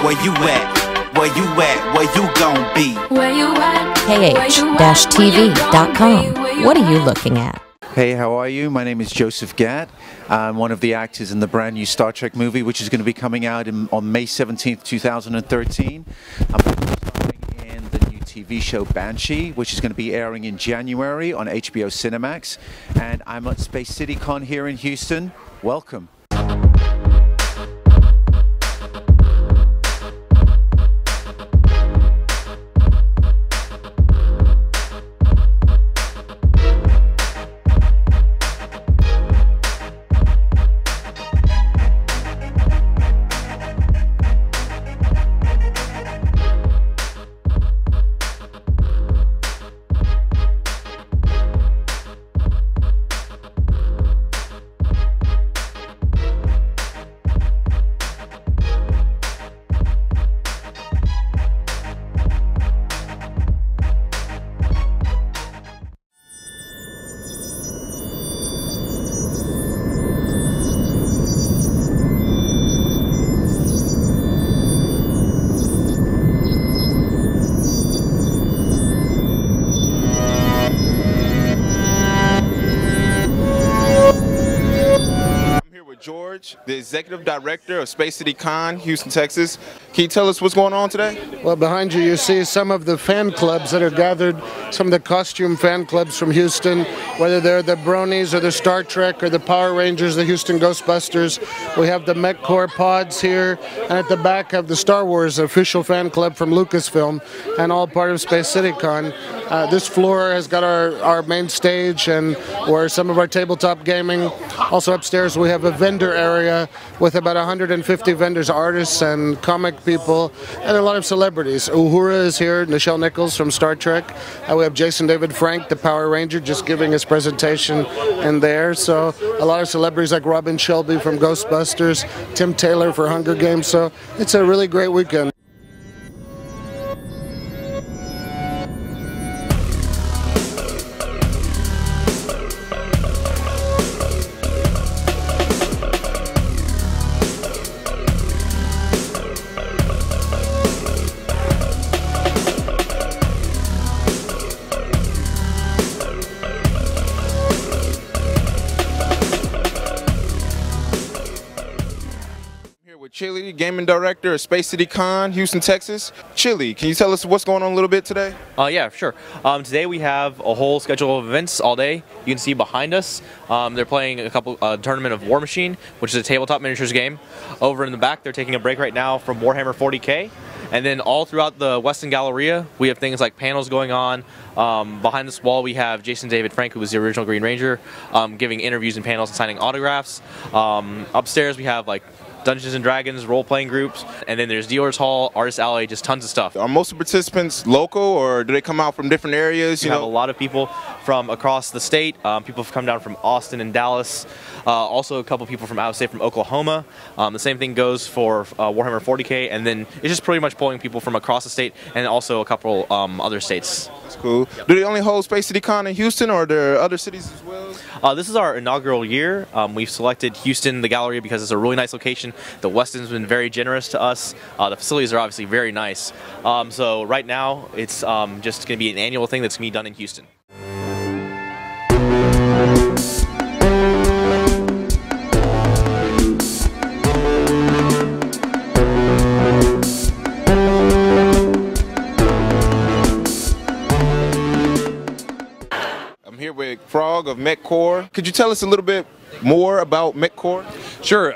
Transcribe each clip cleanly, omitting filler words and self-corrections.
Where you at? Where you at? Where you gon' be? Where you at? KH-TV.COM. What are you looking at? Hey, how are you? My name is Joseph Gatt. I'm one of the actors in the brand new Star Trek movie, which is going to be coming out on May 17th, 2013. I'm starring in the new TV show Banshee, which is going to be airing in January on HBO Cinemax. And I'm at Space City Con here in Houston. Welcome. George, the Executive Director of Space City.COM, Houston, Texas. Can you tell us what's going on today? Well, behind you, you see some of the fan clubs that are gathered, some of the costume fan clubs from Houston, whether they're the Bronies or the Star Trek or the Power Rangers, the Houston Ghostbusters. We have the MechCorps pods here, and at the back have the Star Wars official fan club from Lucasfilm, and all part of Space City.COM. This floor has got our main stage and where some of our tabletop gaming. Also upstairs we have a vendor area with about 150 vendors, artists and comic people, and a lot of celebrities. Uhura is here, Nichelle Nichols from Star Trek. We have Jason David Frank, the Power Ranger, just giving his presentation in there. So a lot of celebrities like Robin Shelby from Ghostbusters, Tim Taylor for Hunger Games. So it's a really great weekend. Chili, Gaming Director of Space City.COM, Houston, Texas. Chili, can you tell us what's going on a little bit today? Yeah, sure. Today we have a whole schedule of events all day. You can see behind us, they're playing a tournament of War Machine, which is a tabletop miniatures game. Over in the back, they're taking a break right now from Warhammer 40K. And then all throughout the Western Galleria, we have things like panels going on. Behind this wall, we have Jason David Frank, who was the original Green Ranger, giving interviews and panels and signing autographs. Upstairs, we have like Dungeons and Dragons, role-playing groups, and then there's Dealers Hall, Artist Alley, just tons of stuff. Are most of the participants local, or do they come out from different areas? You have a lot of people from across the state. People have come down from Austin and Dallas. Also a couple people from out of state, from Oklahoma. The same thing goes for Warhammer 40K, and then it's just pretty much pulling people from across the state and also a couple other states. That's cool. Yep. Do they only hold Space City.COM in Houston, or are there other cities as well? This is our inaugural year. We've selected Houston, the Galleria, because it's a really nice location. The Weston's been very generous to us. The facilities are obviously very nice. So right now, it's just going to be an annual thing that's going to be done in Houston. I'm here with Frog of MechCorps. Could you tell us a little bit more about MechCorps? Sure.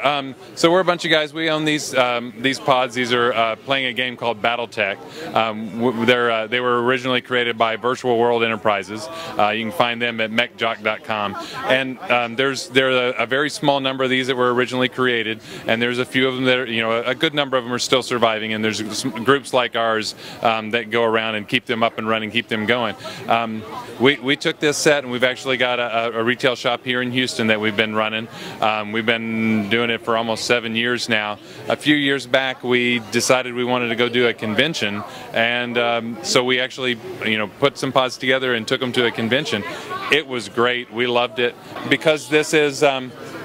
So we're a bunch of guys. We own these pods. These are playing a game called BattleTech. They were originally created by Virtual World Enterprises. You can find them at mechjock.com. And there are a very small number of these that were originally created, and there's a few of them that are, a good number of them are still surviving. And there's groups like ours that go around and keep them up and running, keep them going. We took this set, and we've actually got a retail shop here in Houston that we've been running. We've been doing it for almost 7 years now. A few years back, we decided we wanted to go do a convention, and so we actually, put some pods together and took them to a convention. It was great. We loved it because this is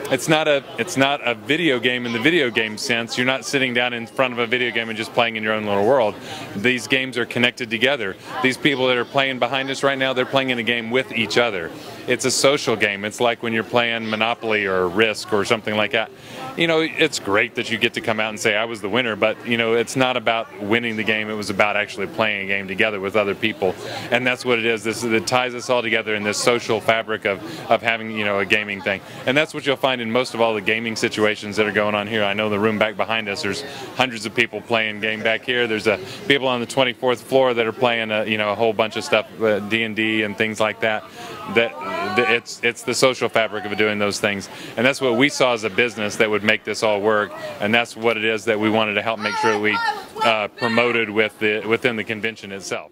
it's not a video game in the video game sense. You're not sitting down in front of a video game and just playing in your own little world. These games are connected together. These people that are playing behind us right now, they're playing in a game with each other. It's a social game. It's like when you're playing Monopoly or Risk or something like that. You know, it's great that you get to come out and say I was the winner, but you know, it's not about winning the game. It was about actually playing a game together with other people, and that's what it is. It ties us all together in this social fabric of having, you know, a gaming thing, and that's what you'll find in most of all the gaming situations that are going on here. I know the room back behind us. There's hundreds of people playing game back here. There's people on the 24th floor that are playing a whole bunch of stuff, D&D and things like that. It's the social fabric of doing those things, and that's what we saw as a business that would make this all work, and that's what it is that we wanted to help make sure we promoted within the convention itself.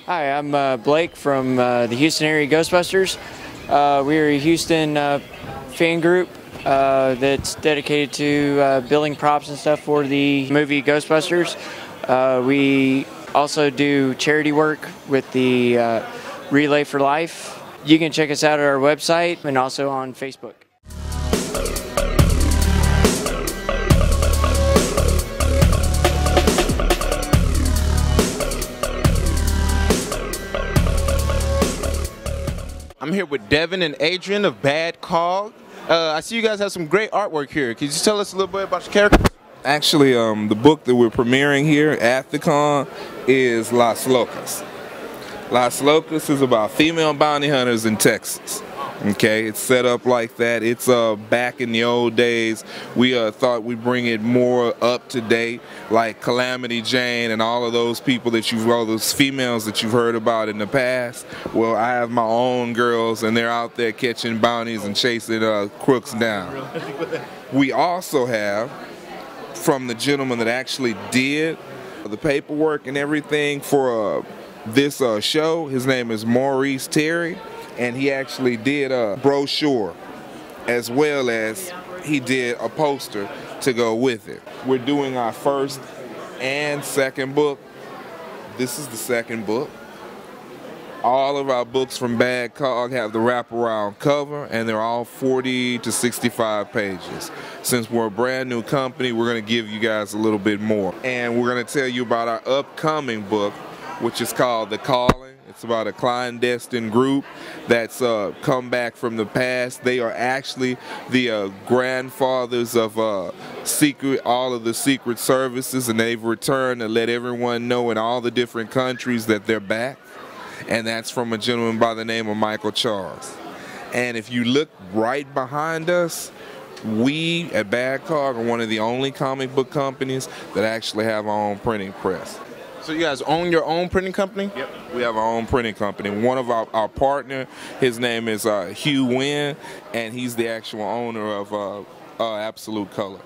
Hi, I'm Blake from the Houston area Ghostbusters. We're a Houston fan group that's dedicated to building props and stuff for the movie Ghostbusters. We also do charity work with the Relay for Life. You can check us out at our website and also on Facebook. I'm here with Devin and Adrian of Bad Cog. I see you guys have some great artwork here. Can you just tell us a little bit about your characters? Actually, the book that we're premiering here at the con is Las Locas. Las Locas is about female bounty hunters in Texas. Okay, it's set up like that. It's back in the old days. We thought we'd bring it more up to date, like Calamity Jane and all of those people that all those females that you've heard about in the past. Well, I have my own girls, and they're out there catching bounties and chasing crooks down. We also have, from the gentleman that actually did the paperwork and everything for this show, his name is Maurice Terry. And he actually did a brochure as well as he did a poster to go with it. We're doing our first and second book. This is the second book. All of our books from Bad Cog have the wraparound cover, and they're all 40 to 65 pages. Since we're a brand new company, we're going to give you guys a little bit more. And we're going to tell you about our upcoming book, which is called The Calling. It's about a clandestine group that's come back from the past. They are actually the grandfathers of all of the secret services, and they've returned to let everyone know in all the different countries that they're back. And that's from a gentleman by the name of Michael Charles. And if you look right behind us, we at Bad Cog are one of the only comic book companies that actually have our own printing press. So you guys own your own printing company? Yep. We have our own printing company. One of our partner, his name is Hugh Wynn, and he's the actual owner of Absolute Color.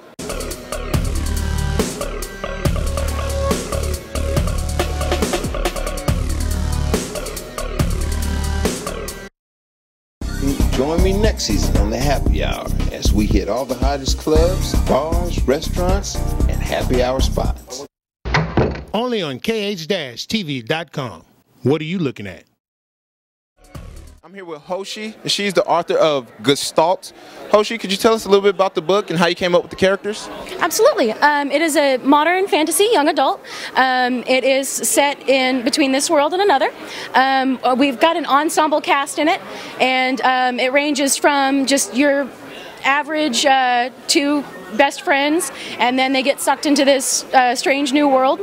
Join me next season on the Happy Hour as we hit all the hottest clubs, bars, restaurants, and happy hour spots. Only on KH-TV.COM. What are you looking at? I'm here with Hoshi, and she's the author of Gestalt. Hoshi, could you tell us a little bit about the book and how you came up with the characters? Absolutely. It is a modern fantasy young adult. It is set in between this world and another. We've got an ensemble cast in it, and it ranges from just your average two best friends, and then they get sucked into this strange new world.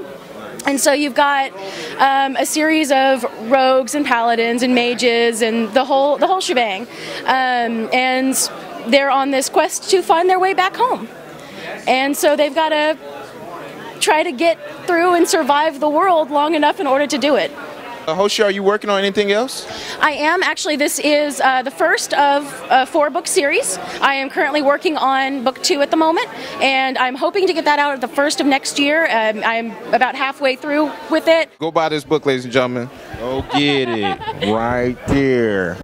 And so you've got a series of rogues and paladins and mages and the whole shebang, and they're on this quest to find their way back home. And so they've got to try to get through and survive the world long enough in order to do it. Hoshi, are you working on anything else? I am. Actually, this is the first of a 4-book series. I am currently working on book 2 at the moment, and I'm hoping to get that out at the first of next year. I'm about halfway through with it. Go buy this book, ladies and gentlemen. Go get it right there.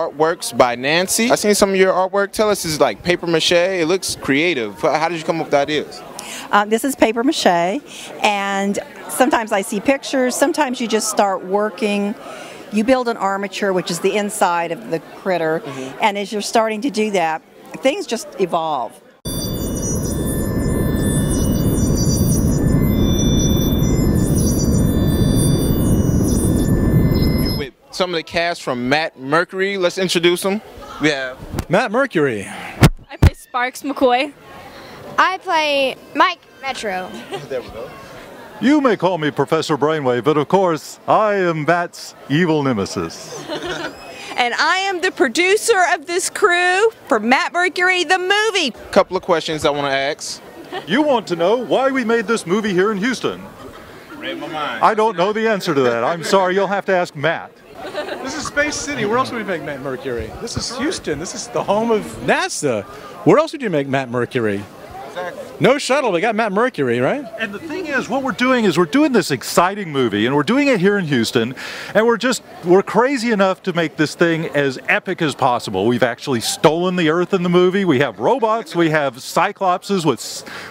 artworks by Nancy. I seen some of your artwork. Tell us, is like paper mache. It looks creative. How did you come up with the ideas? This is paper mache, and sometimes I see pictures, sometimes you just start working. You build an armature, which is the inside of the critter, and as you're starting to do that, things just evolve. You're with some of the cast from Matt Mercury. Let's introduce them. We have Matt Mercury. I play Sparks McCoy. I play Mike Metro. There we go. You may call me Professor Brainwave, but of course, I am Matt's evil nemesis. And I am the producer of this crew for Matt Mercury, the movie. Couple of questions I want to ask. You want to know why we made this movie here in Houston? Read my mind. I don't know the answer to that. I'm sorry, you'll have to ask Matt. This is Space City. Where else would we make Matt Mercury? This is Houston. This is the home of NASA. Where else would you make Matt Mercury? Exactly. No shuttle, we got Matt Mercury, right? And the thing is, what we're doing is we're doing this exciting movie, and we're doing it here in Houston, and we're crazy enough to make this thing as epic as possible. We've actually stolen the Earth in the movie. We have robots, we have cyclopses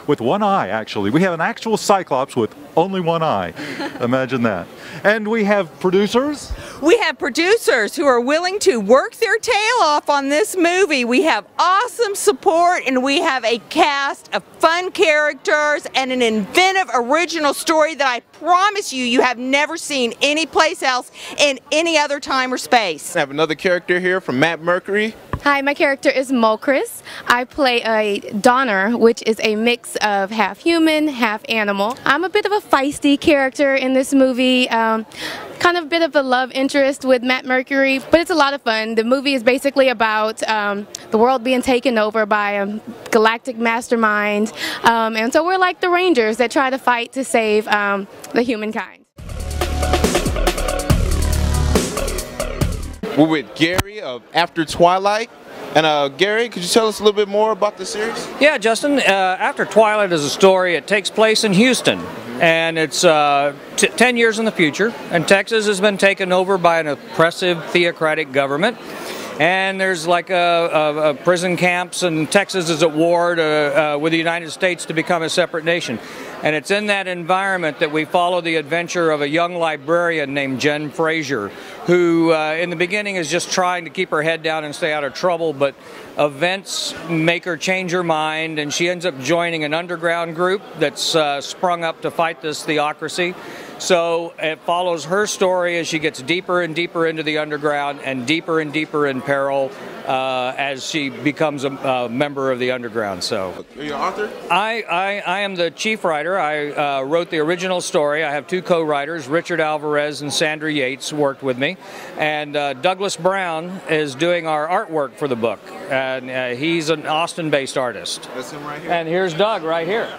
with one eye, actually. We have an actual cyclops with only one eye. Imagine that. And we have producers. We have producers who are willing to work their tail off on this movie. We have awesome support, and we have a cast of fun characters and an inventive original story that I promise you have never seen anyplace else in any other time or space. I have another character here from Matt Mercury. Hi, my character is Mulchris. I play a Donner, which is a mix of half human, half animal. I'm a bit of a feisty character in this movie, kind of a bit of a love interest with Matt Mercury, but it's a lot of fun. The movie is basically about the world being taken over by a galactic mastermind, and so we're like the Rangers that try to fight to save the humankind. We're with Gary of After Twilight. And Gary, could you tell us a little bit more about the series? Yeah, Justin, After Twilight is a story. It takes place in Houston, and it's 10 years in the future, and Texas has been taken over by an oppressive theocratic government. And there's like a prison camps, and Texas is at war with the United States to become a separate nation. And it's in that environment that we follow the adventure of a young librarian named Jen Frazier, who in the beginning is just trying to keep her head down and stay out of trouble, but events make her change her mind, and she ends up joining an underground group that's sprung up to fight this theocracy. So it follows her story as she gets deeper and deeper into the underground and deeper in peril as she becomes a member of the underground. So, are you an author? I am the chief writer. I wrote the original story. I have two co-writers, Richard Alvarez and Sandra Yates, worked with me, and Douglas Brown is doing our artwork for the book, and he's an Austin-based artist. That's him right here. And here's Doug right here.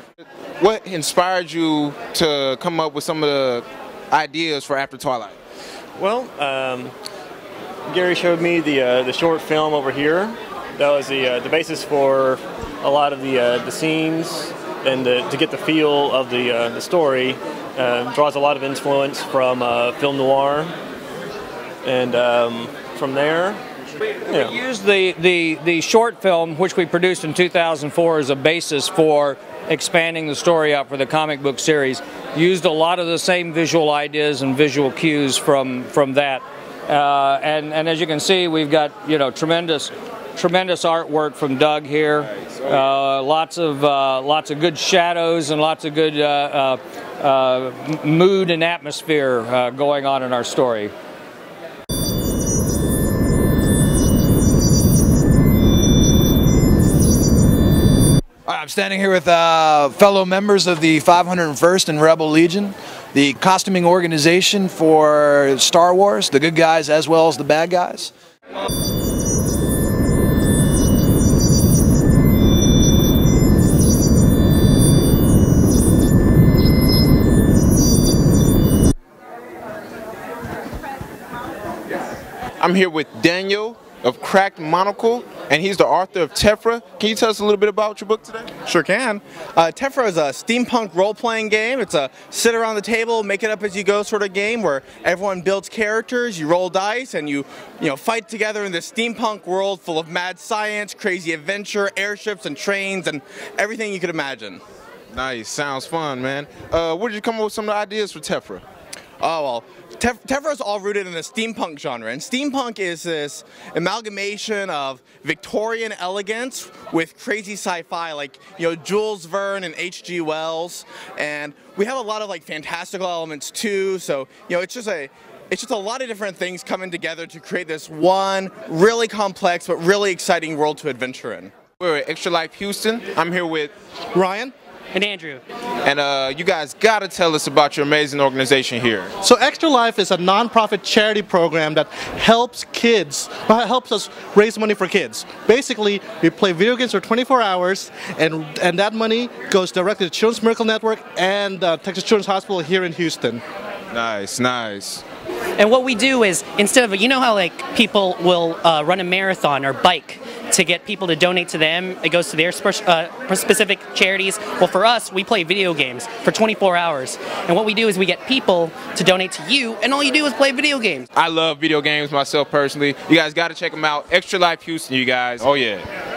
What inspired you to come up with some of the ideas for After Twilight? Well, Gary showed me the short film over here. That was the basis for a lot of the scenes, and to get the feel of the story. Draws a lot of influence from film noir, and from there. We used the short film, which we produced in 2004, as a basis for expanding the story out for the comic book series. Used a lot of the same visual ideas and visual cues from that, and as you can see, we've got tremendous artwork from Doug here. Lots of good shadows and lots of good mood and atmosphere going on in our story. I'm standing here with fellow members of the 501st and Rebel Legion, the costuming organization for Star Wars, the good guys as well as the bad guys. I'm here with Daniel of Cracked Monocle, and he's the author of Tephra. Can you tell us a little bit about your book today? Sure can. Tephra is a steampunk role-playing game. It's a sit around the table, make it up as you go sort of game where everyone builds characters, you roll dice, and you fight together in this steampunk world full of mad science, crazy adventure, airships and trains, and everything you could imagine. Nice, sounds fun, man. Where did you come up with some of the ideas for Tephra? Oh, well, Tephra is all rooted in the steampunk genre, and steampunk is this amalgamation of Victorian elegance with crazy sci-fi like, Jules Verne and H.G. Wells, and we have a lot of like fantastical elements too, so, it's just a lot of different things coming together to create this one really complex but really exciting world to adventure in. We're at Extra Life Houston. I'm here with Ryan. And Andrew. And you guys gotta tell us about your amazing organization here. So Extra Life is a non-profit charity program that helps us raise money for kids. Basically, we play video games for 24 hours, and that money goes directly to Children's Miracle Network and Texas Children's Hospital here in Houston. Nice, nice. And what we do is, instead of, how like people will run a marathon or bike to get people to donate to them, it goes to their specific charities. Well, for us, we play video games for 24 hours. And what we do is we get people to donate to you, and all you do is play video games. I love video games myself personally. You guys got to check them out. Extra Life Houston, you guys. Oh, yeah.